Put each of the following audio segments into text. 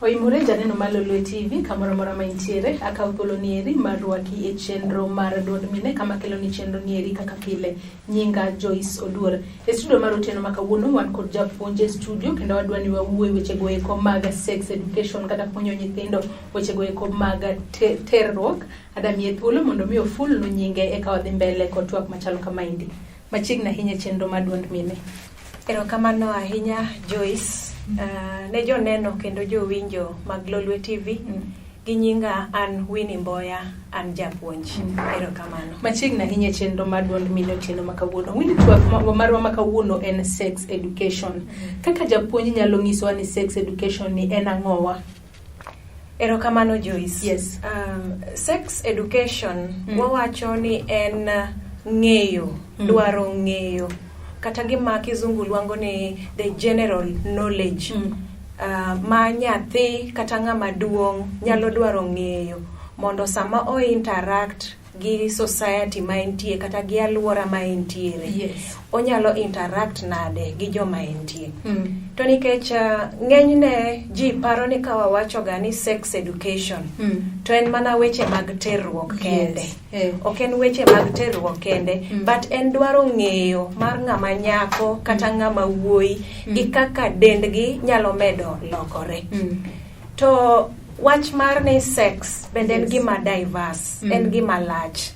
Oimore janeno Malolwe TV kamoro mora maintiere akaw thuolo nieri marwaki e chenro mar duond mine kama kelo ni chenro nieri kaka pile nyinga Joyce Oduor. E studio mar otieno ma kawuono wan kod japuonje studio kendo wadwani wawuoye weche go eko mag sex education kata puonjo nyithindo weche go eko mag terruok. Adamie thuolo mondo mi oful no nyinge eka wadhi mbele kod twak machalo kama indi. Machiegni ahinya chenro mar duond mine. Erokamano ahinya Joyce. Ne joneno kendo jowinjo mag Lolwe TV gi nyinga an Winnie Mboya an japuonj. Erokamano. Machiegni ahinya chenro mar duond mine otieno ma kawuono. Winnie twak marwa ma kawuono en sex education. Kaka japuonj nyalo nyisowa ni sex education ni en ang'owa? Erokamano Joyce. Yes. Sex education wawacho ni en ng'eyo, dwaro ng'eyo. Kata gima kizungu luongo ni the general knowledge ma nyathi kata ng'ama duong' nyalo dwaro ng'eyo mondo sama o interact gi society ma entie kata gi alwora ma entiere. Yes. Onyalo interact nade gi joma entie. To nikech ng'enyne ji paro ni ka wawacho ga ni sex education to en mana weche mag terruok kende. Yes. Ok en weche mag terruok kende, but en dwaro ng'eyo mar ng'ama nyako kata ng'ama wuoyi gi kaka dendgi nyalo medo lokore. To wach mar ni sex bende en gima diverse, en gima lach.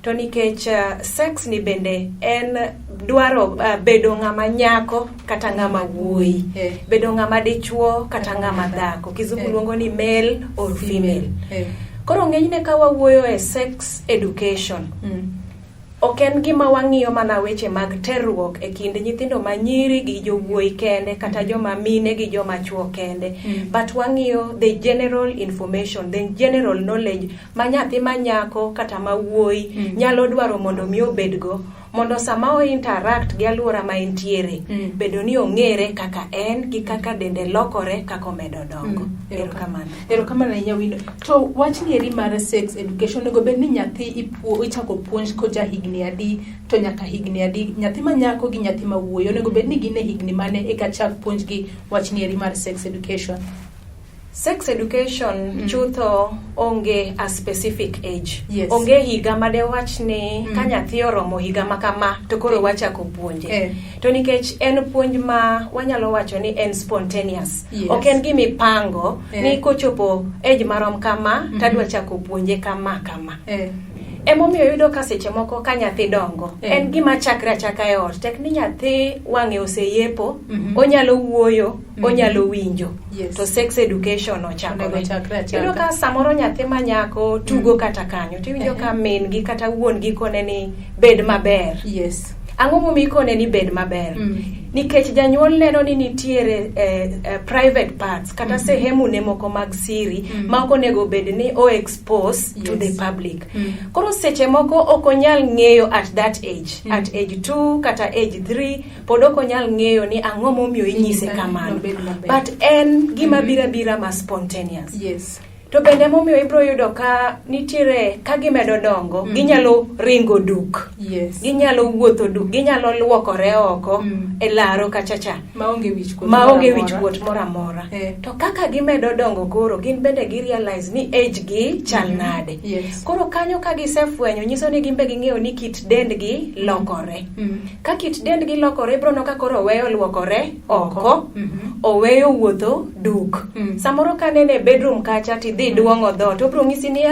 To nikech sex ni bende en dwaro bedo ng'ama nyako kata ng'ama wuoyi, bedo ng'ama dichuo kata ng'ama dhako. Kizungu luongo ni male or female. Koro ng'enyne ka wawuoyo e sex education, ok en gima wang'iyo mana weche mag terruok e kind nyithindo manyiri gi jowuoyi kende kata joma mine gi joma chuo kende, but wang'iyo the general information, the general knowledge ma nyathi manyako kata ma wuoyi nyalo dwaro mondo mi obedgo, mondo sama o interact gi alwora ma entiere bedo ni ong'ere kaka en gi kaka dende lokore kaka omedo dongo. Erokamano ahinya Winnie. To wach nieri mar sex education nego bed ni nyathi ichako puonj koja higni adi to nyaka higni adi? Nyathi manyako gi nyathi ma wuoyi onego bed ni gin e higni mane eka chak puonj gi wach nieri mar sex education? Sex education chutho onge a specific age. Yes. Onge higa made wach ni ka nyathi oromo higa makama to koro wachako puonje. To nikech en puonj ma wanyalo wacho ni en spontaneous. Yes. Ok en gimipango ni kochopo age marom kama tadwa chako puonje kama. Emomiyo yudo ka seche moko ka nyathi dongo en gima chakra chaka e ot. Tek ni nyathi wang'e oseyepo, onyalo wuoyo, onyalo winjo. Yes. To sex education ochakore. Chakra. Yudo ka samoro nyathi manyako tugo kata kanyo tiwinjo ka min gi kata wuon gi kone ni bed maber. Yes. Ang'o momi kone ni bed maber? Nikech janyuol neno ni nitiere private parts kata sehemu ne moko mag siri ma ok onego bed ni o expose to the public. Koro seche moko ok onyal ng'eyo at that age, at age 2 kata age 3 pod ok onyal ng'eyo ni ang'o momiyo inyise kamano. But en gima bira ma spontaneous. Yes. To bende momiyo ibro yudo ka nitiere ka gimedo dongo, ginyalo ringo duk. Yes. Ginyalo wuotho duk, ginyalo luokore oko e laro kachacha. Maonge wichkuot mora mora. To kaka gimedo dongo koro gin bende gi realize ni age gi chal nade. Yes. Koro kanyo ka gisefwenyo nyiso ni gimbe ging'eyo ni kit dendgi lokore. Ka kit dendgi lokore ibro no ka koro weyo luokore oko, oweyo wuotho duk. Samoro ka nene bedroom kacha ti dhi duong'o dho to bro ng'isi ni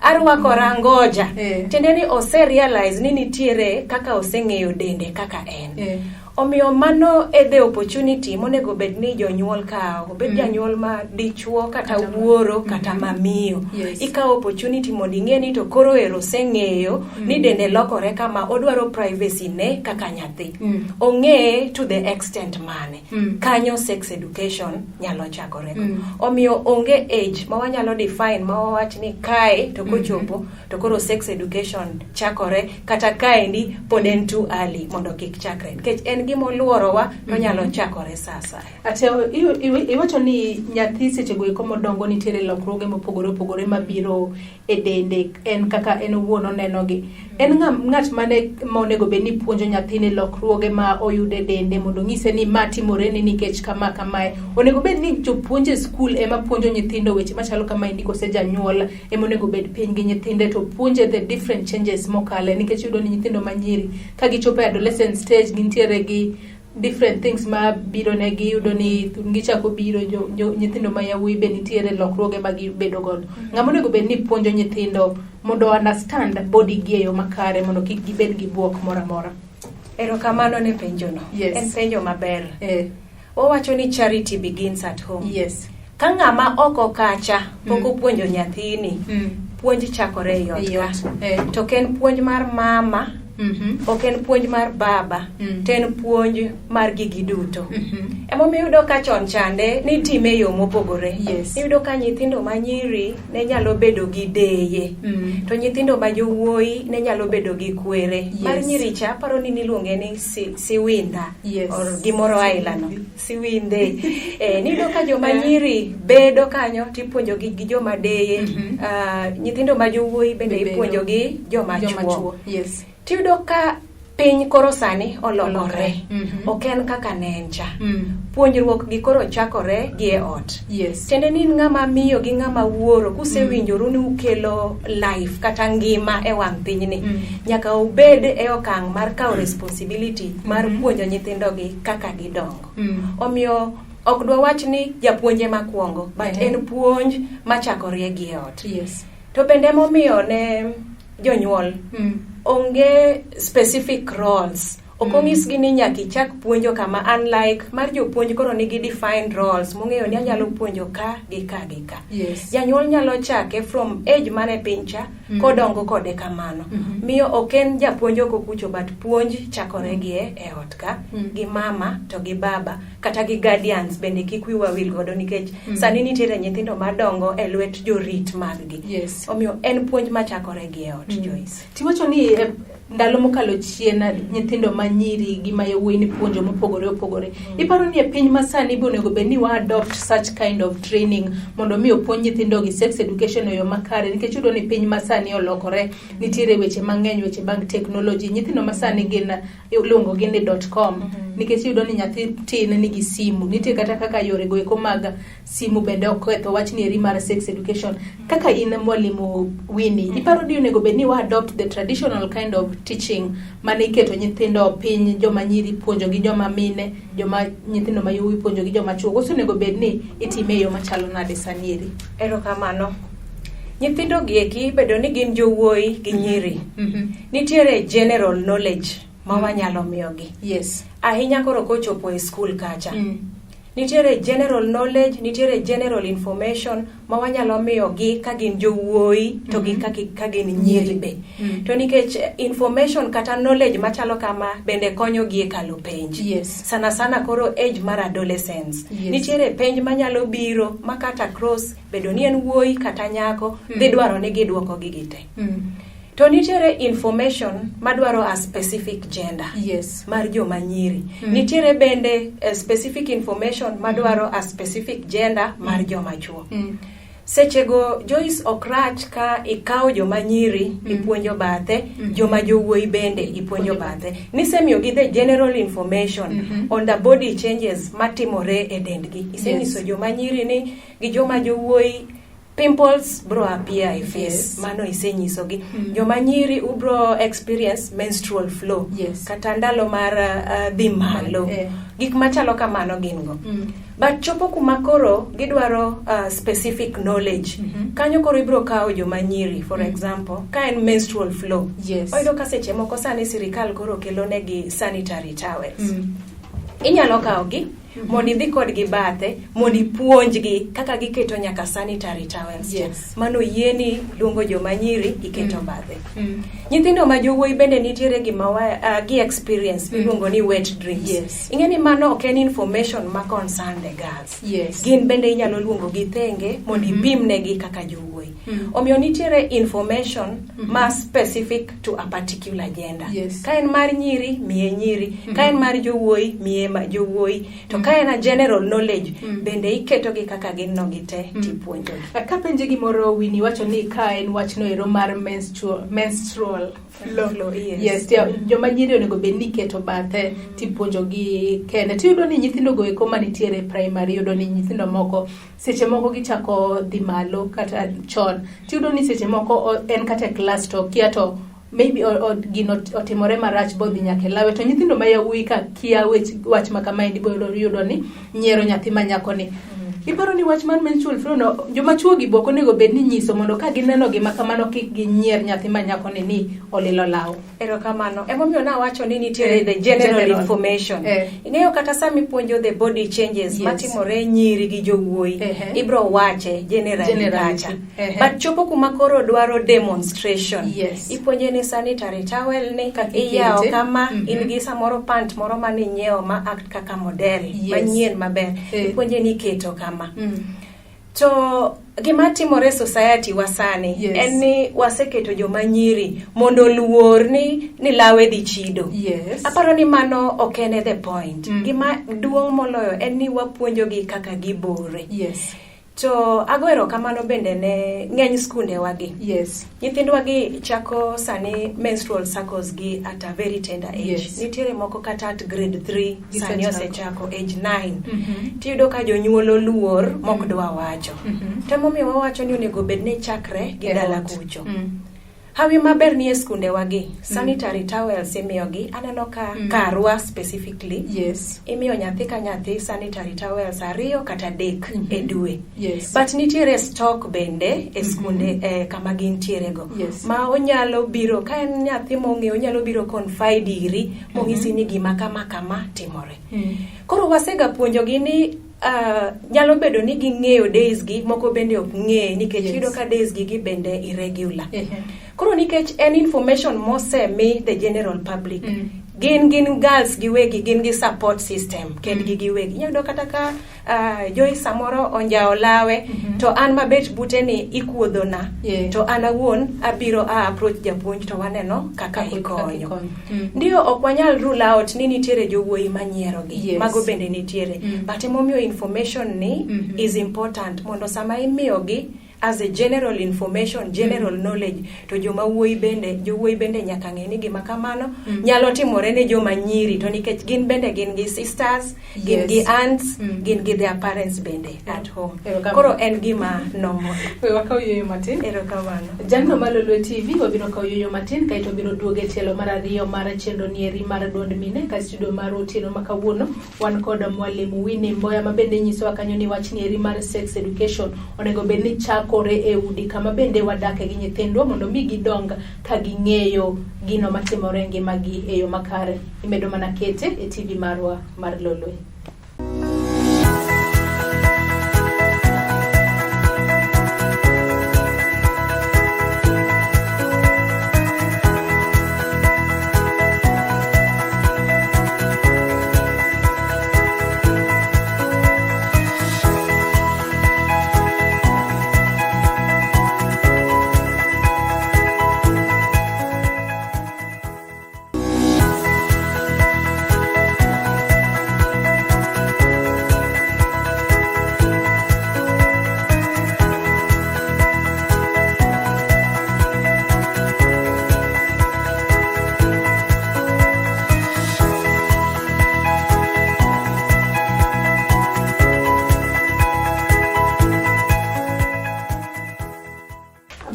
arwakora ngoja. Tende ni ose realize ni nitiere kaka oseng'eyo dende kaka en. Omiyo mano e the opportunity monego bed ni jonyuol kawo, obed janyuol ma dichuo kata wuoro kata mamiyo. Yes. Ikawo opportunity mondo ing'e ni to koro ero oseng'eyo ni dende lokore kama odwaro privacy ne kaka nyathi. Ong'e to the extent mane. Kanyo sex education nyalo chakore. Omiyo onge age ma wanyalo define ma wawach ni kae to kochopo to koro sex education chakore kata kaendi pod en too early mondo kik chakre. Nikech en gima oluorowa to nyalo chakore sasa. Ate iwacho ni nyathi seche go eko modongo nitiere lokruoge mopogore opogore mabiro e dende, en kaka en wuon oneno gi. En ng'at mane monego bed ni puonjo nyathine lokruoge ma oyude dende mondo ng'ise ni ma timore ni nikech kama kamae. Onego bed ni jopuonje skul ema puonjo nyithindo weche machalo kama indi kose janyuol ema onego bed piny gi nyithinde to puonje the different changes mokale, nikech yudo ni nyithindo manyiri ka gichopo e adolescent stage gintiere gi different things ma biro ne gi, yudo ni gichako biro nyithindo ma yawuoyi be nitiere lokruoge ma gibedo godo. Ng'ama onego bed ni puonjo nyithindo mondo understand body gi e yo makare mondo kik gibed gi buok moro amora. Erokamano ne penjono. Yes. En penjo maber. Owacho ni charity begins at home. Yes. Ka ng'ama oko kacha poko puonjo nyathini, puonj chakore e ot. To ken puonj mar mama, ok en puonj mar baba, to en puonj mar gigi duto. Emomiyo yudo ka chon chande ni time yo mopogore. Iyudo ka nyithindo manyiri ne nyalo bedo gi deye, to nyithindo ma jowuoyi ne nyalo bedo gi kwere. Mar nyiri cha paro ni niluonge ni siwinda or gimoro ailano, siwinde. Niyudo ka joma nyiri bedo kanyo tipuonjo gi joma deye, nyithindo ma jowuoyi bende ipuonjo gi joma chuo. Tiyudo ka piny koro sani olokore, ok en kaka ne en cha. Puonjruok gi koro chakore gi e ot. Tiende ni ng'ama miyo gi ng'ama wuoro kusewinjoru ni ukelo life kata ngima e wang' pinyni, nyaka ubed e okang' mar kawo responsibility mar puonjo nyithindo gi kaka gidongo. Omiyo ok dwa wach ni japuonje makwongo, but en puonj machakore gi e ot. To bende momiyo ne jonyuol onge specific roles. Okong'isgi ni nyaki chak puonjo kama, unlike mar jopuonj koro nigi defined roles mong'eyo ni anyalo puonjo ka gi ka gi ka. Janyuol nyalo chake from age mane pincha kodongo kode kamano. Miyo oken japuonjo kokucho, but puonj chakore gi e ot ka gi mama to gi baba kata gi guardians bende kik wiwa wil godo, nikech sani nitiere nyithindo madongo e lwet jorit maggi. Omiyo en puonj machakore gi e ot. Joyce, tiwacho ni ndalo mokalo chien nyithindo manyiri gi mayawuoyi ni puonjo mopogore opogore. Iparo ni e piny masani be onego bed ni wa adopt such kind of training mondo mi opuonj nyithindo gi sex education e yo makare, nikech yudo ni piny masani olokore, nitiere weche mang'eny, weche mag technology. Nyithindo masani gin luongo gi ni .com, nikech yudo ni nyathi tin nigi simu, nitie kata kaka yore go eko mag simu bende oketho wach ni eri mar sex education. Kaka in mwalimu Winnie, iparo ni onego bed ni wa adopt the traditional kind of teaching mane iketo nyithindo piny, joma nyiri puonjo gi joma mine, joma nyithindo ma yawuoyi puonjo gi joma chuo, koso onego bed ni itime e yo machalo nade sani eri? Erokamano. Nyithindo gi eki bedo ni gin jowuoyi gi nyiri, nitiere general knowledge ma wanyalo miyogi. Ahinya koro kochopo e skul kacha. Nitiere general knowledge, nitiere general information ma wanyalo miyogi ka gin jowuoyi to gi ka gin nyiri be. To nikech information kata knowledge machalo kama bende konyo gi e kalo penj. Sana sana koro age mar adolescence. Nitiere penj manyalo biro makata cross bedo ni en wuoyi kata nyako, dhi dwaro ni giduoko gigite. To nitiere information madwaro a specific gender mar joma nyiri. Nitiere bende specific information madwaro a specific gender mar joma chuo. Sechego Joyce okrach ka ikawo joma nyiri ipuonjo bathe, joma jowuoyi bende ipuonjo bathe. Nisemiyo gi the general information on the body changes matimore e dendgi. Isenyiso joma nyiri ni gi joma jowuoyi pimples bro appear e face. Mano isenyiso gi. Joma nyiri ubro experience menstrual flow. Kata ndalo mar dhi malo. Gik machalo kamano gin go. But chopo kuma koro gidwaro specific knowledge. Kanyo koro ibro kawo joma nyiri, for example, ka en menstrual flow. Oyudo ka seche moko sani sirikal koro kelo negi sanitary towels. Inyalo kawo gi mondi dhi kod gi bathe, mondi puonj gi kaka giketo nyaka sanitary towels. Mano yieni luongo joma nyiri iketo bathe. Nyithindo ma jowuoyi bende nitiere gi experience luongo ni wet dreams. Ingeni mano ok en information ma concern the girls. Gin bende inyalo luongo gi thenge mondi pimne gi kaka jowuoyi. Omiyo nitiere information ma specific to a particular gender. Ka en mar nyiri, miye nyiri. Ka en mar jowuoyi, miye jowuoyi. To ka en a general knowledge, bende iketo gi kaka gin no gite tipuonjo. Ka penje gimoro Winnie wacho ni ka en wachno ero mar menstrual flow. Yes, joma nyiri onego bed ni keto bathe tipuonjo gi kende. Tiyudo ni nyithindo go eko manitiere primary, yudo ni nyithindo moko seche moko gichako dhi malo kata chon. Tiyudo ni seche moko en kata class to kia to maybe gino otimore marach bodhi nyake lawe to nyithindo ma yawuoyi ka kia wach makamaendi bo yudo ni nyiero nyathi manyako ni. Iparo ni wach mar menstrual flow no joma chuo gi boko nego bed ni nyiso mondo ka gineno gima kamano kik ginyier nyathi manyako ni olilo law. Erokamano. Emomiyo na wacho ni nitiere the general information. Ing'eyo kata sami puonjo the body changes matimore nyiri gi jowuoyi. Ibro wache generally kacha. But chopo kuma koro dwaro demonstration. Ipuonje ni sanitary towel ni iyao kama in gi samoro pant moro mani nyiewo ma act kaka model manyien maber. Ipuonje ni keto kama. To gima timore society wasani en ni waseketo joma nyiri mondo luor ni lawe dhi chido. Aparo ni mano okene the point. Gima duong' moloyo en ni wapuonjo gi kaka gibore. To agoero kamano bende ne ng'eny skunde wagi. Nyithindwa gi chako sani menstrual cycles gi at a very tender age. Nitiere moko kata at grade 3 sani osechako age 9. Tiyudo ka jonyuol luor mok dwa wacho. Temomiyo wawacho ni onego bed ni chakre gi dala kucho. Hawi maber ni e skunde wagi sanitary towels imiyogi. Aneno ka karwa specifically imiyo nyathi ka nyathi sanitary towels 2 kata 3 e dwe. But nitiere stock bende e skunde kama gintiere go ma onyalo biro ka en nyathi mong'e onyalo biro confide iri mong'isi ni gima kama timore. Koro wasega puonjo gi ni nyalo bedo ni ging'eyo days gi moko bende ok ng'e nikech yudo ka days gi bende irregular. Koro nikech en information mose mi the general public. Gin girls giwegi gin gi support system kend giwegi. Nyalo kata ka Joy samoro onjao lawe to an mabet bute ni ikuodho na to an awuon abiro approach japuonj to waneno kaka ikonyo. Ndio ok wanyal rule out ni nitiere jowuoyi manyiero gi mago bende nitiere. But emomiyo information ni is important mondo sama imiyo gi as a general information, general knowledge to joma jowuoyi bende nyaka ng'e ni gima kamano nyalo timore ne joma nyiri to nikech gin bende gin gi sisters, gin gi aunts, gin gi their parents bende at home. Koro en gima normal. Wakao yoyo matin. Erokamano. Janno Malolwe TV wabiro kao yoyo matin kaito biro duoge tielo mar ariyo mar chenro nieri mar duond mine ka studio mar otieno makawuono wan kod mwalimu Winnie Mboya mabende nyiso kanyo ni wach nieri mar sex education onego bed ni kore e udi kama bende wadake gi nyithindwa mondo mi gidong ka ging'eyo gino matimore ngimagi e yo makare. Imedo mana kete e TV marwa mar Lolwe.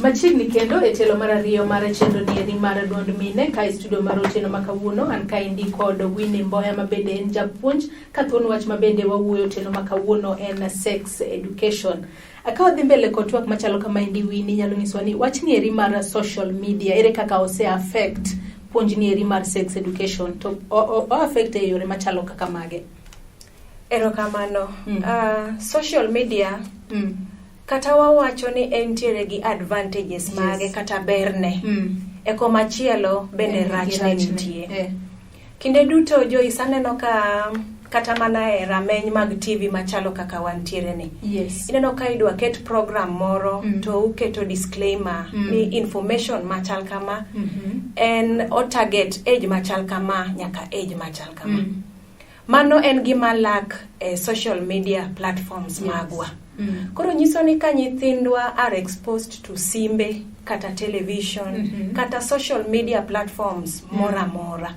Machiegni kendo e telo mar ariyo mar chenro nieri mar duond mine ka studio mar otieno makawuono an ka indi kod Winnie Mboya mabende en japuonj ka thuon wach mabende wawuoyo otieno makawuono en sex education. Akawa dhi mbele kod twak machalo kama indi Winnie nyalo nyiswa ni wach nieri mar social media ere kaka ose affect puonj nieri mar sex education to o affect e yore machalo kaka mage. Erokamano. Social media kata wawacho ni entiere gi advantages mage kata berne e komachielo bende rachne nitie. Kinde duto Joyce aneno kata mana e rameny mag TV machalo kaka wantiere ni. Yes. Ineno ka idwa ket program moro to uketo disclaimer ni information machal kama en o target age machal kama nyaka age machal kama. Mano en gima lak e social media platforms magwa. Koro nyiso ni ka nyithindwa are exposed to simbe kata television kata social media platforms mora mora.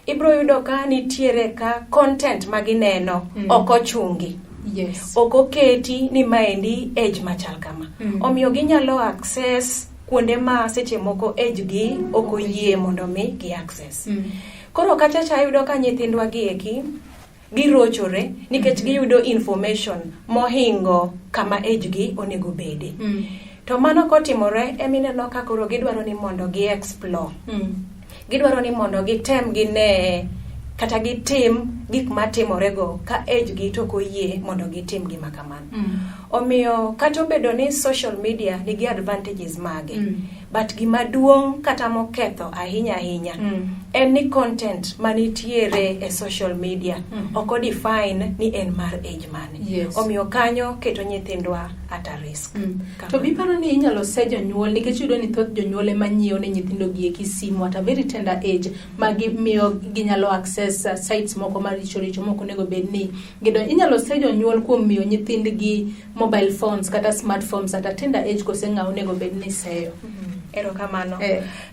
Ibro yudo ka nitiere ka content magineno oko chungi. Yes. Oko keti ni maendi age machal kama. Omiyo ginyalo access kuonde ma seche moko age gi oko yie mondo mi gi access. Koro kacha yudo ka nyithindwa gi eki girochore nikech giyudo information mohingo kama age gi onego bede. To mano kotimore emineno ka koro gidwaro ni mondo gi explore. Gidwaro ni mondo gitem gine kata gitim gik matimore go ka age gi to koyie mondo gitim gima kamano. Omiyo kata obedo ni social media nigi advantages mage, but gima duong' kata moketho ahinya en ni content manitiere e social media oko define ni en mar age mane. Yes. Omiyo kanyo keto nyithindwa at a risk. To biparo ni inyalo se jonyuol nikech yudo ni thoth jonyuol ema nyiewo ne nyithindo gi eki simu at a very tender age magi miyo ginyalo access sites moko maricho moko nego bedni gido. Inyalo se jonyuol kuom miyo nyithindgi mobile phones kata smartphones at a tender age koseng'aw nego bedni seyo. Erokamano.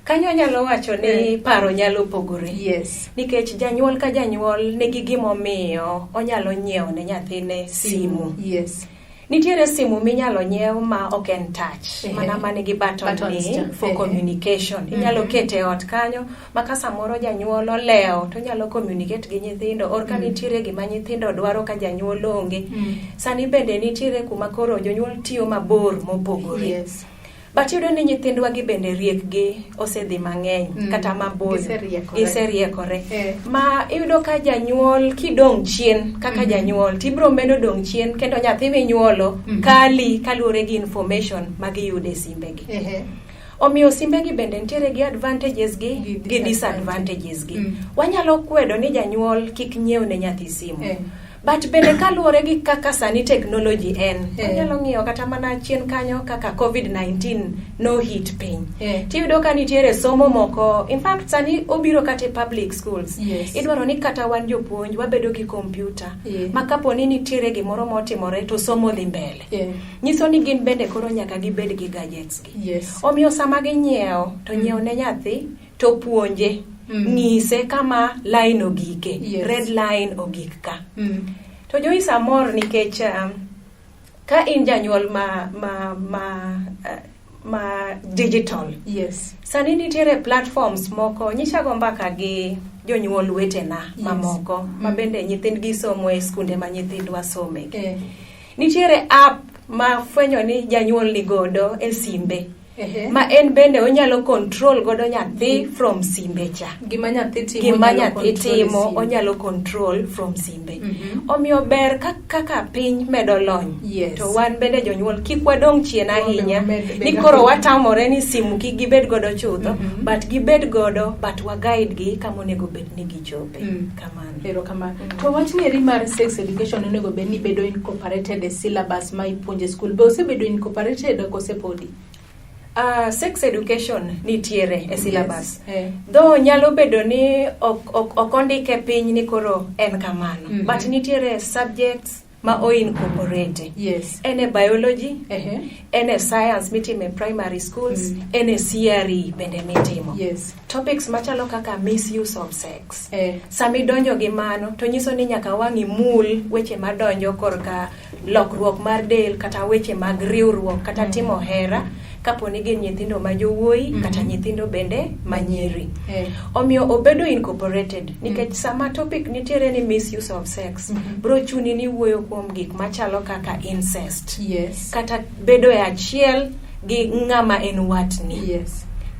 Kanyo nyalo wacho ni paro nyalo pogore. Yes. Nikech janyuol ka janyuol nigi gimomiyo onyalo nyiewo ne nyathine simu. Yes. Nitiere simu minyalo nyiew ma ok en touch, mana manigi button ni for communication. Inyalo kete ot kanyo maka samoro janyuol oleo to nyalo communicate gi nyithindo or ka nitiere gima nyithindo dwaro ka janyuol onge. Sani bende nitiere kuma koro jonyuol tiyo mabor mopogore. Yes. But yudo ni nyithindwa gi bende riekgi osedhi mang'eny kata maboyo. Giseriekore. Ma yudo ka janyuol kidong' chien kaka janyuol tibro medo dong' chien kendo nyathi minyuolo kali kaluore gi information magiyude simbegi. Omiyo simbegi bende nitiere gi advantages gi disadvantages gi. Wanyalo kwedo ni janyuol kik nyiew ne nyathi simu. But bende kaluore gi kaka sani technology en, wanyalo ng'iyo kata mana chien kanyo kaka COVID-19 no hit piny. Tiyudo ka nitiere somo moko, in fact sani obiro kata public schools. Idwaro ni kata wan jopuonj wabedo gi kompyuta. Makapo ni nitiere gimoro motimore to somo dhi mbele. Nyiso ni gin bende koro nyaka gibed gi gadgets gi. Omiyo sama ginyiewo to nyiewo ne nyathi to puonje. Ngise kama line ogike, red line ogik ka. To Joyce amor nikech ka in janyuol ma digital. Sani nitiere platforms moko nyichago mbaka gi jonyuol wetena mamoko ma bende nyithindgi somo e skunde ma nyithindwa some. Nitiere app ma fwenyo ni janyuol ni godo e simbe. Ma en bende onyalo control godo nyathi from simbe cha. Gima nyathi timo onyalo control from simbe. Omiyo ber kaka piny medo lony. To wan bende jonyuol kik wadong' chien ahinya ni koro watamore ni simu kik gibed godo chutho, but gibed godo but wa guide gi kama onego bed ni gichope. Kamano. Erokamano. To wach ni mar sex education onego bed ni bedo incorporated e syllabus ma ipuonje school. Be osebedo incorporated kose podi? Sex education nitiere e syllabus. Though nyalo bedo ni okondike piny ni koro en kamano. But nitiere subjects ma o incorporate. Ene biology, ene science mitime primary schools, ene CRE bende mitimo. Topics machalo kaka misuse of sex. Sami donjo gi mano to nyiso ni nyaka wangi mul weche madonjo korka lokruok mar del kata weche mag riwruok kata timo hera. Kapo ni gin nyithindo ma jowuoyi kata nyithindo bende manyiri. Omiyo obedo incorporated nikech sama topic nitiere ni misuse of sex bro chuni ni wuoyo kuom gik machalo kaka incest. Kata bedo e achiel gi ng'ama en watni.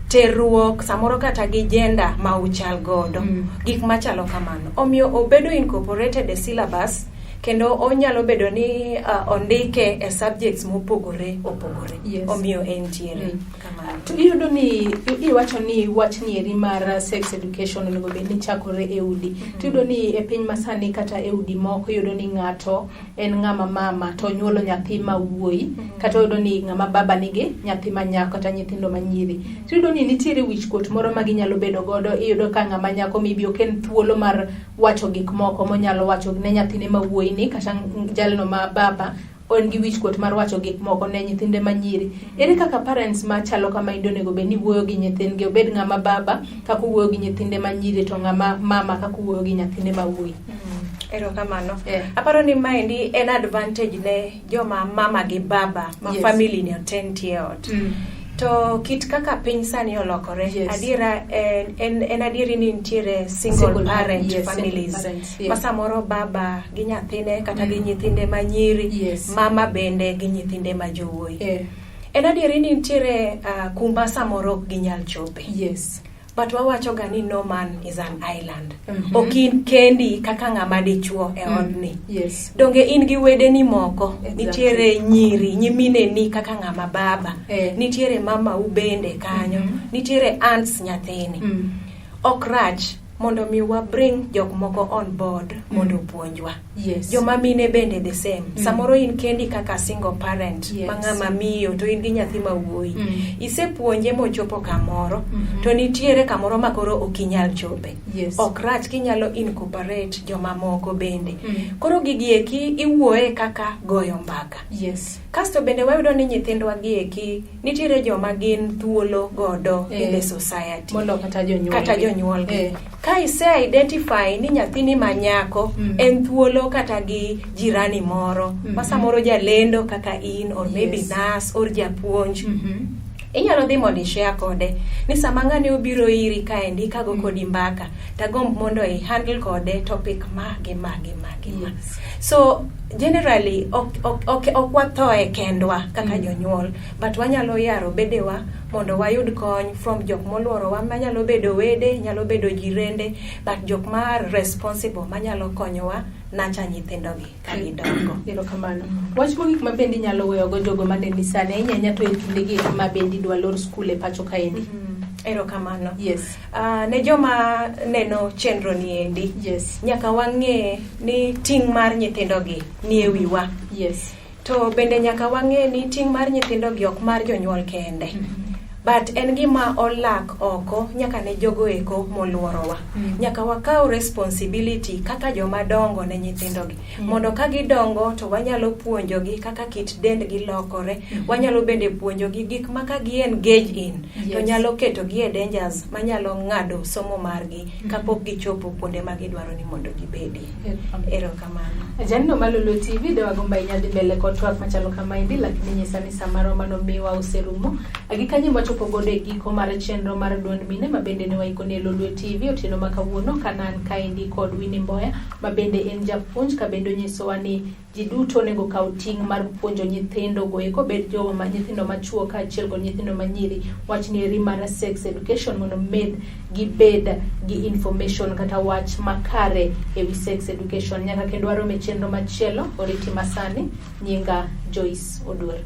Terruok samoro kata gi gender ma uchal godo. Gik machalo kamano. Omiyo obedo incorporated e syllabus kendo onyalo bedo ni ondike e subjects mopogore opogore. Yes. Omiyo entiere kamano. To iyudo ni iwacho ni wach nieri mar sex education onego bed ni chakore e udi. Tiyudo ni e piny masani kata e udi moko iyudo ni ng'ato en ng'ama mama to nyuolo nyathi ma wuoyi, kata iyudo ni ng'ama baba nigi nyathi ma nyako kata nyithindo ma nyiri. Tiyudo ni nitiere wichkuot moro ma ginyalo bedo godo. Iyudo ka ng'ama nyako maybe oken thuolo mar wacho gik moko monyalo wacho ne nyathine ma wuoyi ni, kata jalno ma baba on gi wichkuot mar wacho gik moko ne nyithinde ma nyiri. Ere kaka parents ma chalo kama onego bed ni wuoyo gi nyithindgi, obed ng'ama baba kaka wuoyo gi nyithinde ma nyiri to ng'ama mama kaka wuoyo gi nyathinde ma wuoyi. Erokamano. Aparo ni maendi en advantage ne joma mama gi baba ma family ni otentie ot. To kit kaka piny sani olokore, adiera en adieri ni nitiere single parent families. Ma samoro baba gi nyathine kata gi nyithinde ma nyiri, mama bende gi nyithinde ma jowuoyi. En adieri ni nitiere kumba samoro ok ginyal chope. But wawacho ga ni no man is an island. Okin kendi kaka ng'ama dichuo e odni. Donge in gi wedeni moko, nitiere nyiri, nyimine ni kaka ng'ama baba, nitiere mama u bende kanyo, nitiere aunts nyathini. Okrach mondo mi wa bring jok moko on board mondo puonjwa. Joma mine bende the same. Samoro in kendi kaka single parent, mang'ama miyo to in gi nyathi ma wuoyi. Isepuonje mochopo kamoro, to nitiere kamoro makoro okinyal chope. Okrach kinyalo incorporate joma moko bende. Koro gigieki iwuoye kaka goyo mbaka. Kasto bende wayudo ni nyithindwa gieki nitiere joma gin thuolo godo in the society. Molo kata jonyuol. Ka ise identify ni nyathini manyako en thuolo kata gi jirani moro, masamoro jalendo kaka in, or maybe nurse or japuonj, inyalo dhi mondo share kode ni sama ng'ani obiro iri kaendi kago kodi mbaka, tagomb mondo i handle kode topic magi. So generally ok wathoe kendwa kaka jonyuol, but wanyalo yaro bedewa mondo wayud kony from jok moluorowa, manyalo bedo wede, nyalo bedo jirende, but jok ma responsible manyalo konyowa nacha nyithindogi ka gidongo. Erokamano. Wach mogik ma bendi nyalo weyo go jogo maneni sani ahinya to e kindegi ma bendi dwa lor skul e pacho kaendi. Erokamano. Ne joma neno chenro ni endi, nyaka wang'e ni ting' mar nyithindogi ni e wiwa. To bende nyaka wang'e ni ting' mar nyithindogi ok mar jonyuol kende. But en gima olak oko nyaka ne jogo eko moluorowa. Nyaka wakaw responsibility kaka joma dongo ne nyithindogi. Mondo ka gidongo to wanyalo puonjogi kaka kit dendgi lokore. Wanyalo bende puonjogi gik ma ka gi engage in to nyalo ketogi e dangers manyalo ng'ado somo margi kapok gichopo kuonde ma gidwaro ni mondo gibedi. Erokamano. Janno Malulu TV de wagomba inyadhi mbele kwa twak machalo kama indi, lakini nyisa ni samaro mano miwa userumo. Agikanyi mwachopo gode giko mar chenro mar duond mine mabende ne waikone Lolwe TV otieno makawuono kanan kaendi kod Winnie Mboya mabende en japuonj kabendo nyisowa ni ji duto nego kaw ting' mar puonjo nyithindo goeko bed jowo ma nyithindo machuo ka achiel kod nyithindo manyiri wach nieri mar sex education mondo med gibed gi information kata wach makare ewi sex education. Nyaka kendo warome chenro machielo oriti masani, nyinga Joyce Oduor.